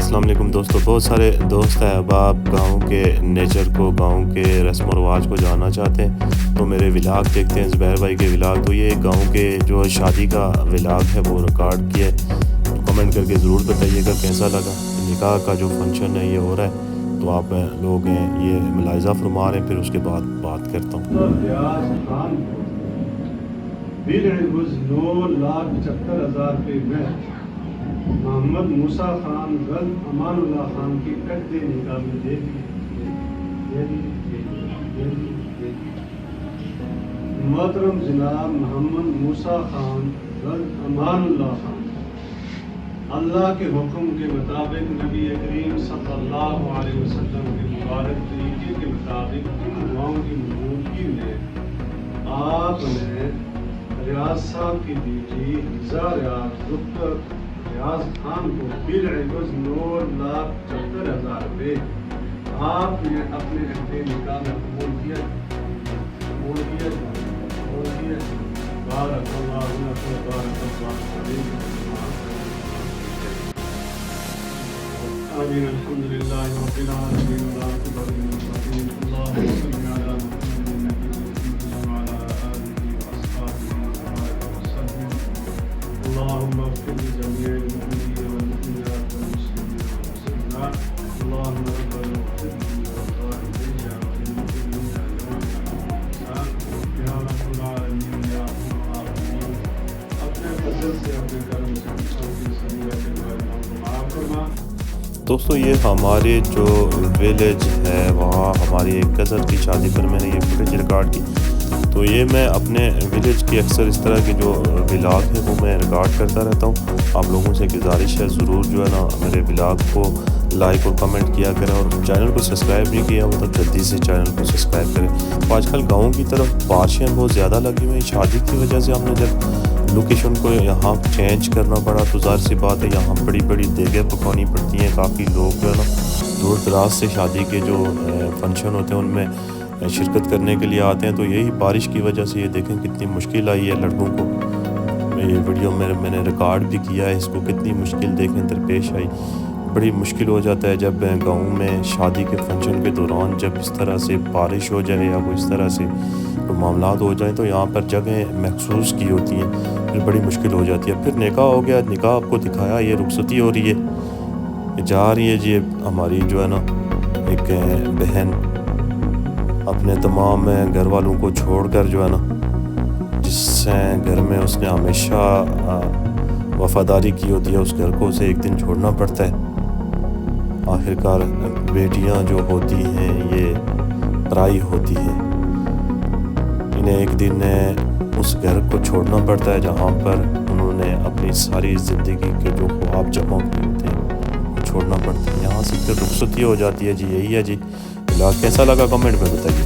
السلام علیکم دوستو، بہت سارے دوست احباب گاؤں کے نیچر کو، گاؤں کے رسم و رواج کو جاننا چاہتے ہیں تو میرے ولاگ دیکھتے ہیں، زبیر بھائی کے ولاگ۔ تو یہ گاؤں کے جو شادی کا ولاگ ہے وہ ریکارڈ کیا ہے، کمنٹ کر کے ضرور بتائیے گا کیسا لگا۔ نکاح کا جو فنکشن ہے یہ ہو رہا ہے تو آپ لوگ ہیں یہ ملاحظہ فرما رہے ہیں، پھر اس کے بعد بات کرتا ہوں۔ ریاض خان کو 9,75,000 روپے میں محمد موسیٰ خان غل امان اللہ خان کی عقد نکاح میں دے دی۔ محترم جناب محمد موسیٰ خان غل امان اللہ خان اللہ کے حکم کے مطابق نبی کریم صلی اللہ علیہ وسلم کے مبارک طریقے کے مطابق ان دعاؤں کی موجودگی میں آپ نے ریاض صاحب کی بیٹی حفظہ ریاض دختر ریاض خان کو بالعوض 9,75,000 روپے آپ نے اپنے عقد نکاح میں قبول کیا۔ بارک اللہ لکم بارک اللہ علیکم۔ آمین۔ الحمدللہ رب العالمین والعاقبۃ للمتقین۔ اللهم صل علی محمد النبی وعلی آلہ وأصحابہ وبارک وسلم۔ اللهم اغفر لجميع المؤمنين والمؤمنات والمسلمين والمسلمات۔ اللهم ربنا اغفر لي ولوالدي وللمؤمنين يوم القيامة یا رب العالمین یا ارحم الراحمین۔ اپنے فضل سے اپنے کرم سے ہم سب کی صغیرہ کے گناہوں کو معاف فرما۔ دوستو یہ ہمارے جو ویلیج ہے وہاں ہماری ایک کزن کی شادی پر میں نے یہ فوٹیج ریکارڈ کی، تو یہ میں اپنے ویلیج کی اکثر اس طرح کی جو ولاگ ہے وہ میں ریکارڈ کرتا رہتا ہوں۔ آپ لوگوں سے گزارش ہے ضرور جو ہے نا میرے ولاگ کو لائک اور کمنٹ کیا کریں، اور چینل کو سبسکرائب نہیں کیا ہو تو جلدی سے چینل کو سبسکرائب کریں۔ تو آج کل گاؤں کی طرف بارشیں بہت زیادہ لگی ہوئی ہیں، شادی کی وجہ سے ہم نے جب لوکیشن کو یہاں چینج کرنا پڑا تو ظاہر سی بات ہے یہاں بڑی بڑی دیگیں پکانی پڑتی ہیں۔ کافی لوگ جو ہے نا دور دراز سے شادی کے جو فنکشن ہوتے ہیں ان میں شرکت کرنے کے لیے آتے ہیں، تو یہی بارش کی وجہ سے یہ دیکھیں کتنی مشکل آئی ہے لڑکوں کو۔ یہ ویڈیو میں نے ریکارڈ بھی کیا ہے، اس کو کتنی مشکل دیکھیں درپیش آئی۔ بڑی مشکل ہو جاتا ہے جب گاؤں میں شادی کے فنکشن کے دوران جب اس طرح سے بارش ہو جائے یا کوئی اس طرح سے کوئی معاملات ہو جائیں تو یہاں پر جگہیں محسوس کی ہوتی ہیں، پھر بڑی مشکل ہو جاتی ہے۔ پھر نکاح ہو گیا، نکاح آپ کو دکھایا، یہ رخصتی ہو رہی ہے، جا رہی ہے جی ہماری جو ہے نا ایک بہن اپنے تمام گھر والوں کو چھوڑ کر جو ہے نا، جس گھر میں اس نے ہمیشہ وفاداری کی ہوتی ہے، اس گھر کو اسے ایک دن چھوڑنا پڑتا ہے۔ آخرکار بیٹیاں جو ہوتی ہیں یہ پرائی ہوتی ہیں، انہیں ایک دن اس گھر کو چھوڑنا پڑتا ہے جہاں پر انہوں نے اپنی ساری زندگی کے جو خواب جمع کیے ہوتے ہیں وہ چھوڑنا پڑتا ہے، یہاں سے پھر رخصتی ہو جاتی ہے۔ جی یہی ہے جی، کیسا لگا کمنٹ میں بتائیے۔